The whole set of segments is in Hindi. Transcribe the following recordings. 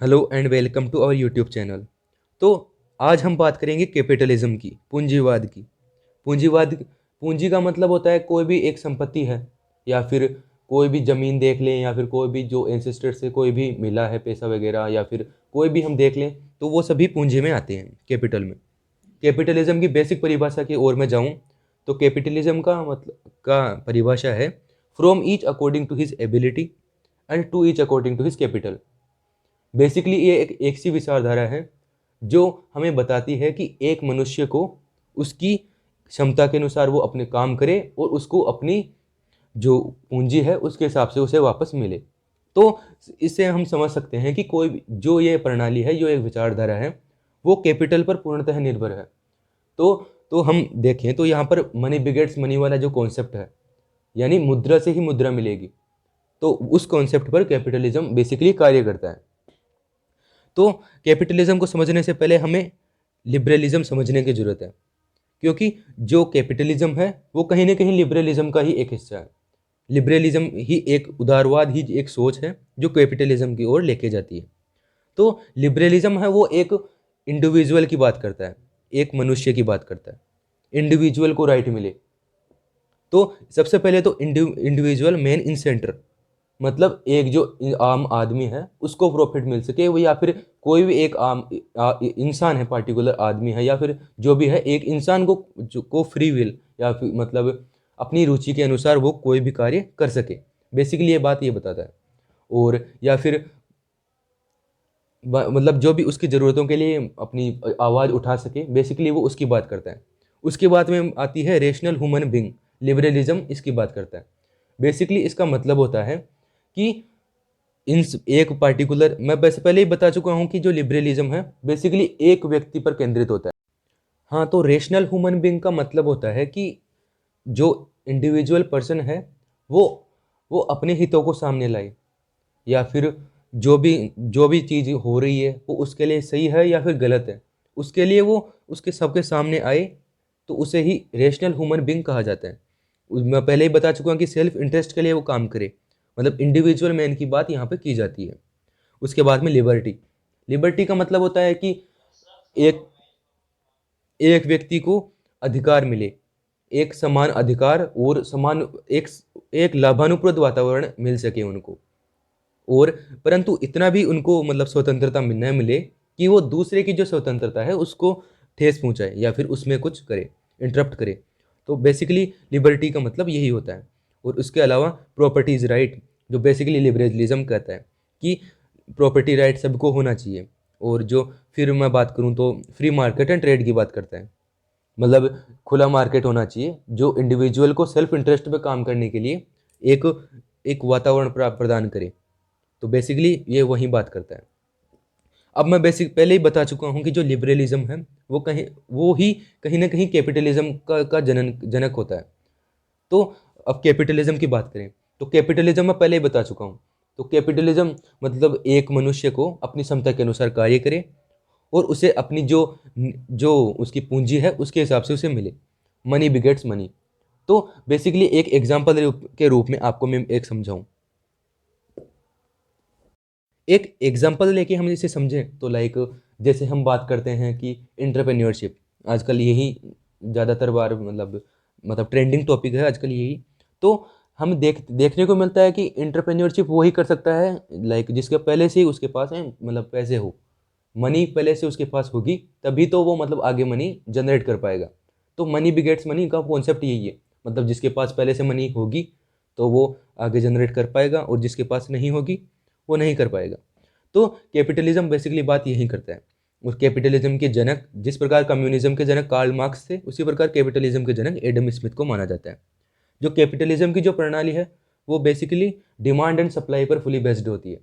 Hello and welcome to our YouTube channel. तो आज हम बात करेंगे कैपिटलिज्म की, पूंजीवाद की। पूंजीवाद, पूंजी का मतलब होता है कोई भी एक संपत्ति है, या फिर कोई भी ज़मीन देख लें, या फिर कोई भी जो एंसेस्टर से कोई भी मिला है पैसा वगैरह, या फिर कोई भी हम देख लें, तो वो सभी पूंजी में आते हैं, कैपिटल में। कैपिटलिज्म की बेसिक परिभाषा की ओर मैं जाऊँ तो कैपिटलिज्म का मतलब का परिभाषा है, from each according to his ability and to each according to his capital. Basically ये एक सी विचारधारा है जो हमें बताती है कि एक मनुष्य को उसकी क्षमता के अनुसार वो अपने काम करे और उसको अपनी जो पूंजी है उसके हिसाब से उसे वापस मिले। तो इससे हम समझ सकते हैं कि कोई जो ये प्रणाली है, जो एक विचारधारा है, वो कैपिटल पर पूर्णतः निर्भर है। तो तो हम देखें तो यहाँ पर मनी बिगेट्स मनी वाला जो कॉन्सेप्ट है, यानी मुद्रा से ही मुद्रा मिलेगी, तो उस कॉन्सेप्ट पर कैपिटलिज्म बेसिकली कार्य करता है। तो कैपिटलिज्म को समझने से पहले हमें लिबरलिज्म समझने की जरूरत है, क्योंकि जो कैपिटलिज्म है वो कहीं ना कहीं लिबरलिज्म का ही एक हिस्सा है। लिबरलिज्म ही एक उदारवाद ही एक सोच है जो कैपिटलिज्म की ओर लेके जाती है। तो लिबरलिज्म है वो एक इंडिविजुअल की बात करता है, एक मनुष्य की बात करता है, इंडिविजुअल को राइट मिले। तो सबसे पहले तो इंडिविजुअल मैन इन सेंटर, मतलब एक जो आम आदमी है उसको प्रॉफिट मिल सके, वो या फिर कोई भी एक इंसान है, पार्टिकुलर आदमी है, या फिर जो भी है, एक इंसान को फ्री विल या फिर मतलब अपनी रुचि के अनुसार वो कोई भी कार्य कर सके। बेसिकली ये बात ये बताता है। और या फिर मतलब जो भी उसकी ज़रूरतों के लिए अपनी आवाज़ उठा सके, बेसिकली वो उसकी बात करता है। उसके बाद में आती है रेशनल ह्यूमन बींग, लिबरलिज्म इसकी बात करता है। बेसिकली इसका मतलब होता है कि इन एक पार्टिकुलर, मैं वैसे पहले ही बता चुका हूँ कि जो लिबरलिज्म है बेसिकली एक व्यक्ति पर केंद्रित होता है। हाँ, तो रेशनल ह्यूमन बींग का मतलब होता है कि जो इंडिविजुअल पर्सन है वो वो अपने हितों को सामने लाए, या फिर जो भी चीज़ हो रही है वो उसके लिए सही है या फिर गलत है, उसके लिए वो उसके सबके सामने आए, तो उसे ही रेशनल ह्यूमन बींग कहा जाता है। मैं पहले ही बता चुका हूँ कि सेल्फ इंटरेस्ट के लिए वो काम करे, मतलब इंडिविजुअल मैन की बात यहाँ पे की जाती है। उसके बाद में लिबर्टी, लिबर्टी का मतलब होता है कि एक एक व्यक्ति को अधिकार मिले, एक समान अधिकार और समान एक एक लाभानुप्रद वातावरण मिल सके उनको। और परंतु इतना भी उनको मतलब स्वतंत्रता न मिले कि वो दूसरे की जो स्वतंत्रता है उसको ठेस पहुंचाए या फिर उसमें कुछ करे, इंटरप्ट करे। तो बेसिकली लिबर्टी का मतलब यही होता है। और उसके अलावा प्रॉपर्टीज राइट, जो बेसिकली लिबरलिज्म कहता है कि प्रॉपर्टी राइट सबको होना चाहिए। और जो फिर मैं बात करूं तो फ्री मार्केट एंड ट्रेड की बात करता है, मतलब खुला मार्केट होना चाहिए जो इंडिविजुअल को सेल्फ इंटरेस्ट पे काम करने के लिए एक एक वातावरण प्रदान करे। तो बेसिकली ये वही बात करता है। अब मैं बेसिक पहले ही बता चुका हूँ कि जो लिबरलिज्म है वो ही कहीं ना कहीं कैपिटलिज्म का जनक होता है। तो अब कैपिटलिज्म की बात करें तो कैपिटलिज्म मैं पहले ही बता चुका हूँ। तो कैपिटलिज्म मतलब एक मनुष्य को अपनी क्षमता के अनुसार कार्य करे और उसे अपनी जो जो उसकी पूंजी है उसके हिसाब से उसे मिले। Money begets money. तो बेसिकली एक एग्जाम्पल के रूप में आपको मैं एक समझाऊं, एक एग्जाम्पल लेके हम इसे समझें तो लाइक जैसे हम बात करते हैं कि इंटरप्रेन्योरशिप, आजकल यही ज़्यादातर बार मतलब ट्रेंडिंग टॉपिक है आजकल यही। तो हम देखने को मिलता है कि इंटरप्रेन्योरशिप वही कर सकता है लाइक जिसके पहले से ही उसके पास है, मतलब पैसे हो, मनी पहले से उसके पास होगी, तभी तो वो मतलब आगे मनी जनरेट कर पाएगा। तो मनी बिगेट्स मनी का कॉन्सेप्ट यही है, मतलब जिसके पास पहले से मनी होगी तो वो आगे जनरेट कर पाएगा, और जिसके पास नहीं होगी वो नहीं कर पाएगा। तो कैपिटलिज्म बेसिकली बात यही करता है। उस कैपिटलिज्म के जनक, जिस प्रकार कम्युनिज्म के जनक कार्ल मार्क्स थे, उसी प्रकार कैपिटलिज्म के जनक एडम स्मिथ को माना जाता है। जो कैपिटलिज्म की जो प्रणाली है वो बेसिकली डिमांड एंड सप्लाई पर फुली बेस्ड होती है।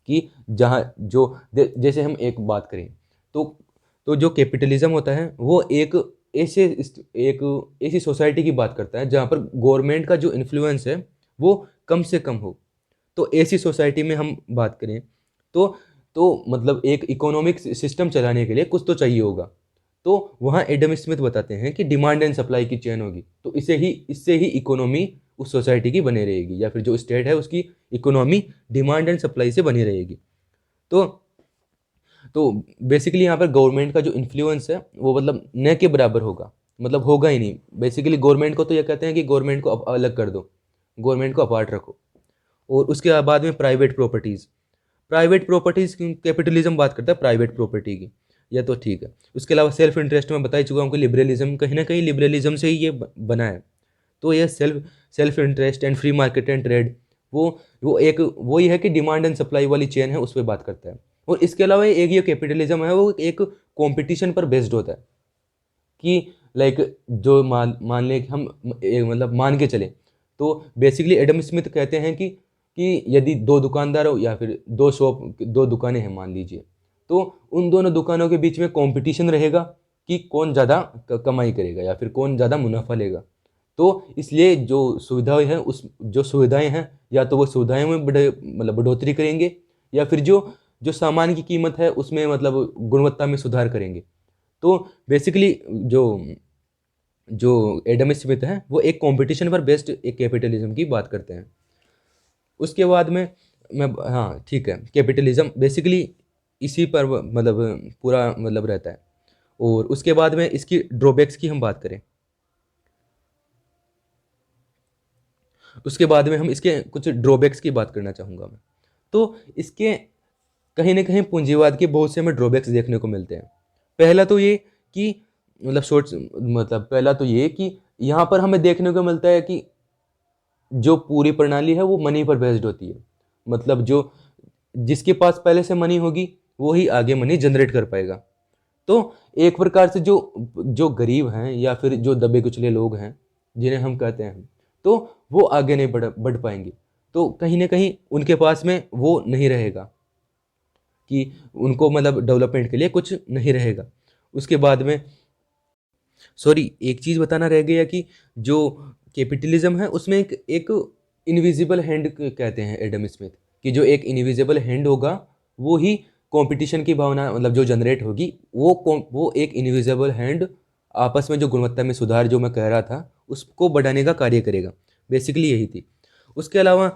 कि जहाँ जो जैसे हम एक बात करें तो जो कैपिटलिज्म होता है वो ऐसे एक ऐसी सोसाइटी की बात करता है जहाँ पर गवर्नमेंट का जो इन्फ्लुएंस है वो कम से कम हो। तो ऐसी सोसाइटी में हम बात करें तो मतलब एक इकोनॉमिक सिस्टम चलाने के लिए कुछ तो चाहिए होगा। तो वहाँ एडम स्मिथ बताते हैं कि डिमांड एंड सप्लाई की चेन होगी, तो इससे ही इकोनॉमी उस सोसाइटी की बनी रहेगी, या फिर जो स्टेट है उसकी इकोनॉमी डिमांड एंड सप्लाई से बनी रहेगी। तो तो बेसिकली यहाँ पर गवर्नमेंट का जो इन्फ्लुएंस है वो मतलब न के बराबर होगा, मतलब होगा ही नहीं। बेसिकली गवर्नमेंट को तो ये कहते हैं कि गवर्नमेंट को अलग कर दो, गवर्नमेंट को अपार्ट रखो। और उसके बाद में private properties, private properties capitalism बात करता है प्राइवेट प्रॉपर्टी की, यह तो ठीक है। उसके अलावा सेल्फ इंटरेस्ट में बता ही चुका हूँ कि लिबरलिज्म कहीं ना कहीं लिबरलिज्म से ही ये बना है। तो ये self interest and free market and trade, वो एक वही है कि डिमांड एंड सप्लाई वाली चेन है, उस पर बात करता है। और इसके अलावा एक ये कैपिटलिज्म है वो एक कंपटीशन पर बेस्ड होता है कि लाइक जो मान मान लें कि हम मतलब मान के चले, तो बेसिकली एडम स्मिथ कहते हैं कि यदि दो दुकानदार हो या फिर दो दुकानें हैं मान लीजिए, तो उन दोनों दुकानों के बीच में कंपटीशन रहेगा कि कौन ज़्यादा कमाई करेगा या फिर कौन ज़्यादा मुनाफा लेगा। तो इसलिए जो सुविधाएं हैं उस जो सुविधाएं हैं या तो वो सुविधाएं में मतलब बढ़ोतरी करेंगे, या फिर जो जो सामान की कीमत है उसमें मतलब गुणवत्ता में सुधार करेंगे। तो बेसिकली जो जो एडम स्मिथ है वो एक कंपटीशन पर बेस्ड एक कैपिटलिज्म की बात करते हैं। उसके बाद में मैं, हाँ ठीक है, कैपिटलिज्म बेसिकली इसी पर मतलब पूरा मतलब रहता है। और उसके बाद में इसकी ड्रॉबैक्स की हम बात करें, उसके बाद में हम इसके कुछ ड्रॉबैक्स की बात करना चाहूँगा मैं। तो इसके कहीं ना कहीं पूंजीवाद के बहुत से हमें ड्रॉबैक्स देखने को मिलते हैं। पहला तो ये कि मतलब शॉर्ट मतलब पहला तो ये कि यहाँ पर हमें देखने को मिलता है कि जो पूरी प्रणाली है वो मनी पर बेस्ड होती है। मतलब जो जिसके पास पहले से मनी होगी वो ही आगे मनी जनरेट कर पाएगा। तो एक प्रकार से जो जो गरीब हैं या फिर जो दबे कुचले लोग हैं जिन्हें हम कहते हैं, तो वो आगे नहीं बढ़ पाएंगे। तो कहीं ना कहीं उनके पास में वो नहीं रहेगा कि उनको मतलब डेवलपमेंट के लिए कुछ नहीं रहेगा। उसके बाद में सॉरी एक चीज़ बताना रह गया कि जो कैपिटलिज्म है उसमें एक इनविजिबल हैंड कहते हैं एडम स्मिथ, कि जो एक इनविजिबल हैंड होगा वो ही कंपटीशन की भावना मतलब जो जनरेट होगी वो एक इनविजिबल हैंड आपस में जो गुणवत्ता में सुधार जो मैं कह रहा था उसको बढ़ाने का कार्य करेगा। बेसिकली यही थी। उसके अलावा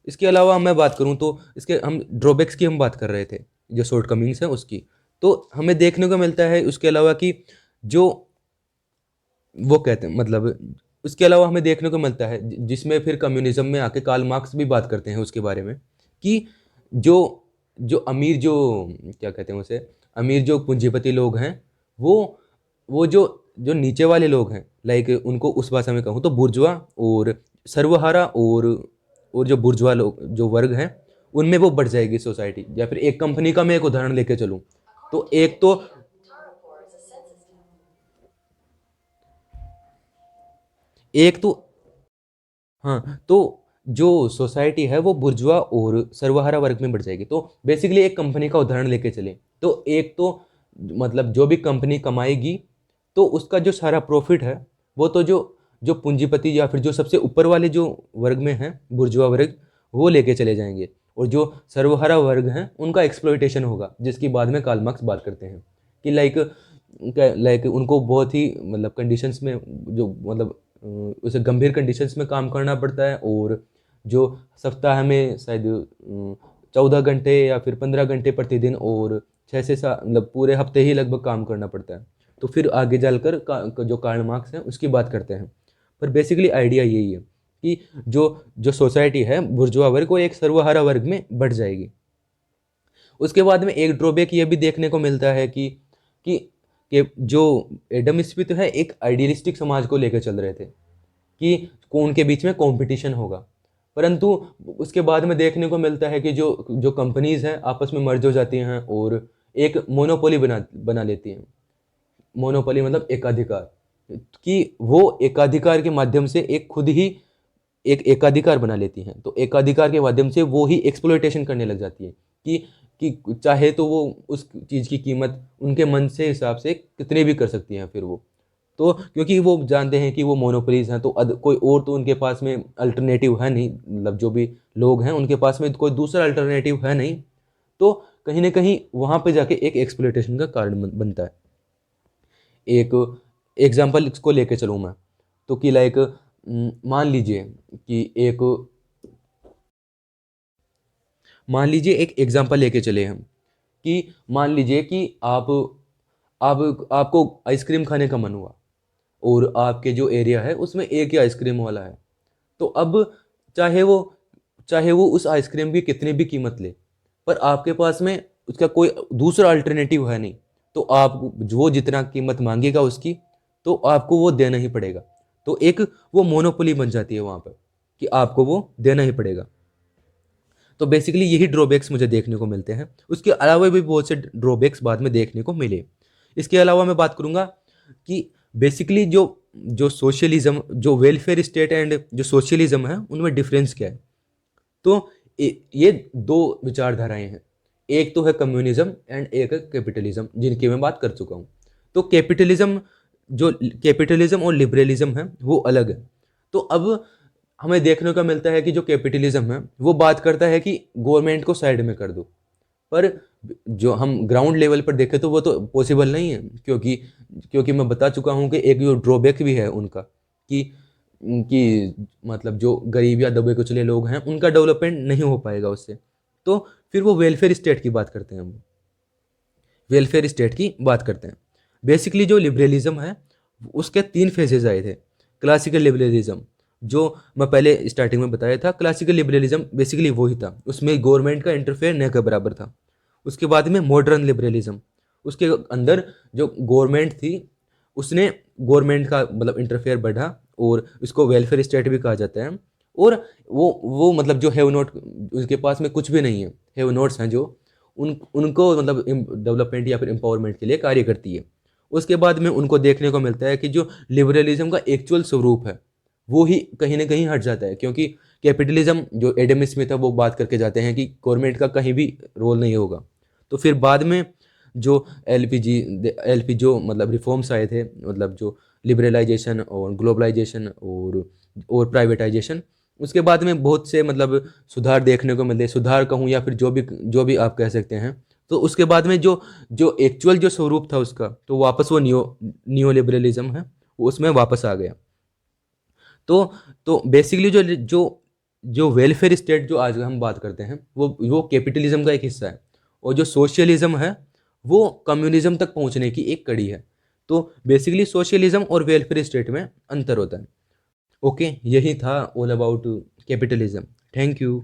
इसके अलावा मैं बात करूं तो इसके हम ड्रॉबैक्स की हम बात कर रहे थे, जो शॉर्टकमिंग्स हैं उसकी। तो हमें देखने को मिलता है उसके अलावा कि जो वो कहते हैं मतलब उसके अलावा हमें देखने को मिलता है जिसमें फिर कम्युनिज्म में आके कार्ल मार्क्स भी बात करते हैं उसके बारे में कि जो जो अमीर जो क्या कहते हैं उसे अमीर जो पूंजीपति लोग हैं वो वो जो नीचे वाले लोग हैं लाइक उनको उस भाषा में कहूँ तो बुर्जुआ और सर्वहारा और जो बुर्जुआ लोग जो वर्ग हैं उनमें वो बढ़ जाएगी सोसाइटी। या फिर एक कंपनी का मैं एक उदाहरण लेके चलूँ तो एक तो हाँ, तो जो सोसाइटी है वो बुर्जुआ और सर्वहारा वर्ग में बढ़ जाएगी। तो बेसिकली एक कंपनी का उदाहरण लेके चले तो एक तो मतलब जो भी कंपनी कमाएगी तो उसका जो सारा प्रॉफिट है वो तो जो जो पूंजीपति या फिर जो सबसे ऊपर वाले जो वर्ग में हैं बुर्जुआ वर्ग वो लेके चले जाएंगे। और जो सर्वहारा वर्ग हैं उनका एक्सप्लॉइटेशन होगा, जिसकी बाद में कार्ल मार्क्स बात करते हैं कि लाइक उनको बहुत ही मतलब कंडीशंस में जो मतलब उसे गंभीर कंडीशंस में काम करना पड़ता है। और जो सप्ताह में शायद 14 घंटे या फिर 15 घंटे प्रतिदिन और 6 से 7 मतलब पूरे हफ्ते ही लगभग काम करना पड़ता है। तो फिर आगे चलकर जो कार्ल मार्क्स है उसकी बात करते हैं। पर बेसिकली आइडिया यही है कि जो जो सोसाइटी है बुर्जुआ वर्ग वो एक सर्वहारा वर्ग में बढ़ जाएगी। उसके बाद में एक ड्रॉबैक ये भी देखने को मिलता है कि कि जो एडम स्मिथ है एक आइडियलिस्टिक समाज को लेकर चल रहे थे कि उनके बीच में कंपटीशन होगा। परंतु उसके बाद में देखने को मिलता है कि जो जो कंपनीज हैं आपस में मर्ज हो जाती हैं और एक मोनोपोली बना लेती हैं। मोनोपोली मतलब एकाधिकार, कि वो एकाधिकार के माध्यम से एक खुद ही एक एकाधिकार बना लेती हैं। तो एकाधिकार के माध्यम से वो ही एक्सप्लॉइटेशन करने लग जाती है कि चाहे तो वो उस चीज़ की कीमत उनके मन से हिसाब से कितने भी कर सकती हैं फिर वो। तो क्योंकि वो जानते हैं कि वो मोनोपोलीज हैं तो कोई और तो उनके पास में अल्टरनेटिव है नहीं, मतलब जो भी लोग हैं उनके पास में कोई दूसरा अल्टरनेटिव है नहीं। तो कहीं ना कहीं वहाँ पे जाके एक एक्सप्लॉइटेशन का कारण बनता है। एक एग्जांपल इसको लेके चलूँ मैं तो कि लाइक मान लीजिए कि एक मान लीजिए एक एग्जांपल लेके चले हम कि मान लीजिए कि आप आपको आइसक्रीम खाने का मन हुआ और आपके जो एरिया है उसमें एक ही आइसक्रीम वाला है। तो अब चाहे वो चाहे वो उस आइसक्रीम की कितनी भी कीमत ले, पर आपके पास में उसका कोई दूसरा अल्टरनेटिव है नहीं, तो आप वो जितना कीमत मांगेगा उसकी, तो आपको वो देना ही पड़ेगा। तो एक वो मोनोपोली बन जाती है वहाँ पर कि आपको वो देना ही पड़ेगा। तो बेसिकली यही ड्रॉबैक्स मुझे देखने को मिलते हैं। उसके अलावा भी बहुत से ड्रॉबैक्स बाद में देखने को मिले। इसके अलावा मैं बात करूंगा कि बेसिकली जो जो सोशलिज्म, जो वेलफेयर स्टेट एंड जो सोशलिज्म है, उनमें डिफरेंस क्या है। तो ये दो विचारधाराएं हैं। एक तो है कम्युनिज्म एंड एक है कैपिटलिज्म, जिनकी मैं बात कर चुका हूँ। तो कैपिटलिज्म और लिबरलिज्म है वो अलग है। तो अब हमें देखने को मिलता है कि जो कैपिटलिज्म है वो बात करता है कि गवर्नमेंट को साइड में कर दो, पर जो हम ग्राउंड लेवल पर देखें तो वो तो पॉसिबल नहीं है, क्योंकि क्योंकि मैं बता चुका हूँ कि एक जो ड्रॉबैक भी है उनका कि मतलब जो गरीब या दबे कुचले लोग हैं उनका डेवलपमेंट नहीं हो पाएगा उससे। तो फिर वो वेलफेयर स्टेट की बात करते हैं, हम वेलफेयर स्टेट की बात करते हैं। बेसिकली जो लिबरलिज्म है उसके 3 फेजेज आए थे। क्लासिकल लिबरलिज्म, जो मैं पहले स्टार्टिंग में बताया था, क्लासिकल लिबरलिज्म बेसिकली वही था, उसमें गवर्नमेंट का इंटरफेयर न के बराबर था। उसके बाद में मॉडर्न लिबरलिज्म, उसके अंदर जो गवर्नमेंट थी उसने गवर्नमेंट का मतलब इंटरफेयर बढ़ा, और इसको वेलफेयर स्टेट भी कहा जाता है। और वो मतलब जो हैव नॉट, उसके पास में कुछ भी नहीं है, हैव नॉट्स हैं जो उनको मतलब डेवलपमेंट या फिर एम्पावरमेंट के लिए कार्य करती है। उसके बाद में उनको देखने को मिलता है कि जो लिबरलिज्म का एक्चुअल स्वरूप है वो ही कहीं ना कहीं हट जाता है, क्योंकि कैपिटलिज्म जो एडम स्मिथ है वो बात करके जाते हैं कि गवर्नमेंट का कहीं भी रोल नहीं होगा। तो फिर बाद में जो एलपी जो मतलब रिफॉर्म्स आए थे, मतलब जो लिबरलाइजेशन और ग्लोबलाइजेशन और प्राइवेटाइजेशन, उसके बाद में बहुत से मतलब सुधार देखने को मिले, सुधार कहूँ या फिर जो भी आप कह सकते हैं। तो उसके बाद में जो जो एक्चुअल जो स्वरूप था उसका, तो वापस वो नियो लिबरलिज्म है वो उसमें वापस आ गया। तो तो बेसिकली जो जो जो वेलफेयर स्टेट जो आज हम बात करते हैं वो कैपिटलिज्म का एक हिस्सा है, और जो सोशलिज्म है वो कम्युनिज्म तक पहुंचने की एक कड़ी है। तो बेसिकली सोशलिज्म और वेलफेयर स्टेट में अंतर होता है। ओके, यही था all about capitalism. Thank you.